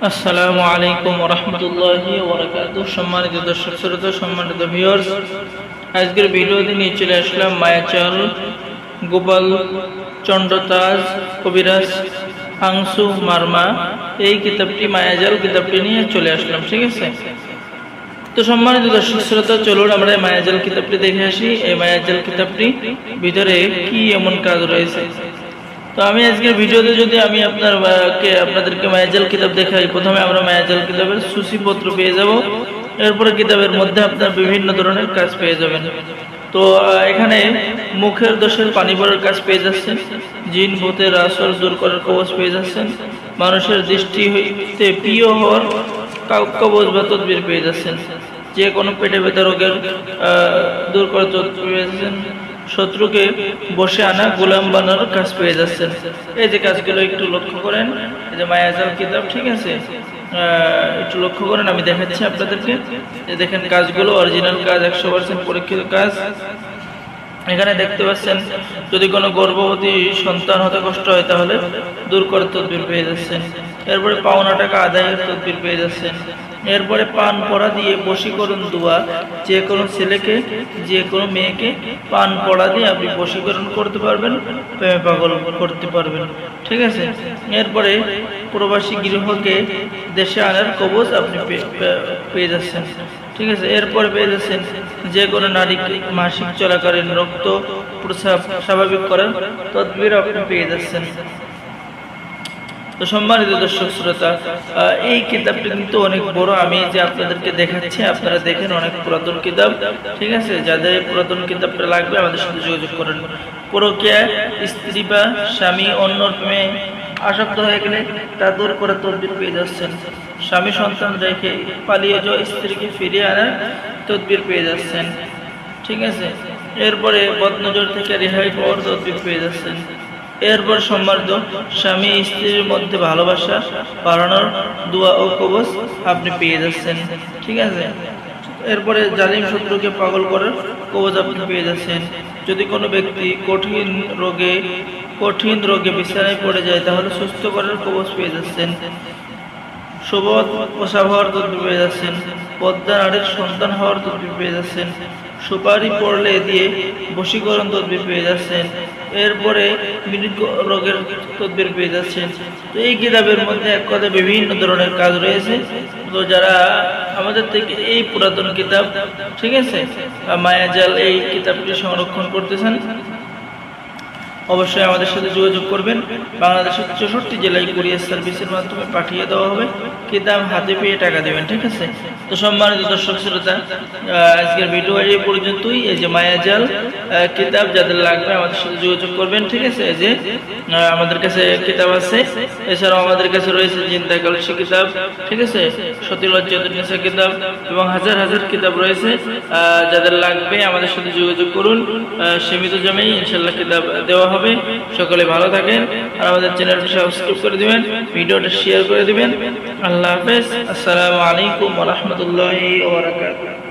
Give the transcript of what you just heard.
আসসালামু আলাইকুম ওয়া রাহমাতুল্লাহি ওয়া বারাকাতুহু। সম্মানিত দর্শক শ্রোতা, সম্মানিত ভিউয়ার্স, আজকের ভিডিওতে নিয়ে চলে আসলাম মায়াচাল গোপাল চন্দ্রতাজ কবিরাজ আংসু মারমা এই কিতাবটি, মায়াজাল কিতাবটি নিয়ে চলে আসলাম। ঠিক আছে, তো সম্মানিত দর্শক শ্রোতা, চলুন আমরা এই মায়াজাল কিতাবটি দেখে আসি। এই মায়াজাল কিতাবটি ভিতরে কি এমন কাজ রয়েছে। তো আমি আজকের ভিডিওতে যদি আমি আপনাদেরকে মায়াজাল কিতাব দেখাই, প্রথমে আমরা মায়াজাল কিতাবের সূচিপত্র পেয়ে যাব, এরপরে কিতাবের মধ্যে আপনার বিভিন্ন ধরনের কাজ পেয়ে যাবেন। তো এখানে মুখের দোষের পানি পড়ার কাজ পেয়ে যাচ্ছেন, জিন ভূতের আসর দূর করার কবচ পেয়ে যাচ্ছেন, মানুষের দৃষ্টি হইতে প্রিয় হওয়ার কবচ বা তদবির পেয়ে যাচ্ছেন, যে কোনো পেটে ব্যথা রোগের দূর করার তদবির পেয়ে যাচ্ছেন, শত্রুকে বসে আনা গোলাম বানানোর কাজ পেয়ে যাচ্ছেন। এই যে কাজগুলো একটু লক্ষ্য করেন, এই যে মায়াজাল কিতাব, ঠিক আছে, একটু লক্ষ্য করেন, আমি দেখাচ্ছি আপনাদেরকে। দেখেন কাজগুলো অরিজিনাল কাজ, 100% পরীক্ষিত কাজ। এখানে দেখতে পাচ্ছেন, যদি কোনো গর্ভবতী সন্তান হতে কষ্ট হয় তাহলে দূর করার তদবির পেয়ে যাচ্ছেন। এরপরে পাওনা টাকা আদায়ের তদবির পেয়ে যাচ্ছেন। এরপরে পান পড়া দিয়ে বশীকরণ দোয়া, যে কোনো ছেলেকে যে কোনো মেয়েকে পান পড়া দিয়ে আপনি বশীকরণ করতে পারবেন, প্রেমে পাগল করতে পারবেন। ঠিক আছে, এরপরে প্রবাসী গৃহকে দেশে আনার কবচ আপনি পেয়ে যাচ্ছেন। ঠিক আছে, এরপরে পেয়ে যাচ্ছেন যে কোনো নারীকে মাসিক চলাকালীন রক্ত প্রস্রাব স্বাভাবিক করার তদবির আপনি পেয়ে যাচ্ছেন। তো সম্মানিত দর্শক শ্রোতা, এই কিতাবটি কিন্তু অনেক বড়। আমি যে আপনাদেরকে দেখাচ্ছি, আপনারা দেখেন, অনেক পুরাতন কিতাব। ঠিক আছে, যাদের পুরাতন কিতাবটা লাগবে আমাদের সাথে যোগাযোগ করেন। পরকীয়া স্ত্রী বা স্বামী অন্যর প্রেমে আসক্ত হয়ে গেলে তা দূর করে তদবির পেয়ে যাচ্ছেন। স্বামী সন্তান রেখে পালিয়ে যাওয়া স্ত্রীকে ফিরিয়ে আনার তদবির পেয়ে যাচ্ছেন। ঠিক আছে, এরপরে বদনজর থেকে রেহাই পাওয়ার তদবির পেয়ে যাচ্ছেন। এরপর সম্মানিত স্বামী স্ত্রীর মধ্যে ভালোবাসা বাড়ানোর দোয়া ও কবচ আপনি পেয়ে যাচ্ছেন। ঠিক আছে, এরপরে জালিম শত্রুকে পাগল করার কবচ আপনি পেয়ে যাচ্ছেন। যদি কোনো ব্যক্তি কঠিন রোগে বিছানায় পড়ে যায় তাহলে সুস্থ করার কবচ পেয়ে যাচ্ছেন। সুবধ প্রসাব হওয়ার তদবির পেয়ে যাচ্ছেন। পদ্মা নারীর সন্তান হওয়ার তদবির পেয়ে যাচ্ছেন। সুপারি পড়লে দিয়ে বশীকরণ তদবির পেয়ে যাচ্ছেন। এরপরে মৃগ রোগের তদবির পেয়ে যাচ্ছেন। তো এই কিতাবের মধ্যে এক কথা বিভিন্ন ধরনের কাজ রয়েছে। তো যারা আমাদের থেকে এই পুরাতন কিতাব, ঠিক আছে, মায়াজাল এই কিতাবটি সংরক্ষণ করতেছেন, অবশ্যই আমাদের সাথে যোগাযোগ করবেন। বাংলাদেশের 64 জেলায় কুরিয়ার সার্ভিসের মাধ্যমে পাঠিয়ে দেওয়া হবে। কিতাব হাতে পেয়ে টাকা দেবেন। ঠিক আছে, তো সম্মানিত দর্শক শ্রোতা, আজকের ভিডিও এই পর্যন্তই। এই যে মায়াজাল কিতাব যাদের লাগবে আমাদের সাথে যোগাযোগ করবেন। ঠিক আছে, এই যে আমাদের কাছে কিতাব আছে, এছাড়াও আমাদের কাছে রয়েছে জিন্দা কলসি কিতাব, ঠিক আছে, সতিলজ্জাতুন্নিসা কিতাব এবং হাজার হাজার কিতাব রয়েছে। যাদের লাগবে আমাদের সাথে যোগাযোগ করুন। সীমিত জমেই ইনশাল্লাহ কিতাব দেওয়া হবে। সকলে ভালো থাকেন, আর আমাদের চ্যানেলটি সাবস্ক্রাইব করে দিবেন, ভিডিওটা শেয়ার করে দিবেন। আল্লাহ হাফেজ। আসসালামু আলাইকুম ওয়া রাহমাতুল্লাহি ওয়া বারাকাতুহু।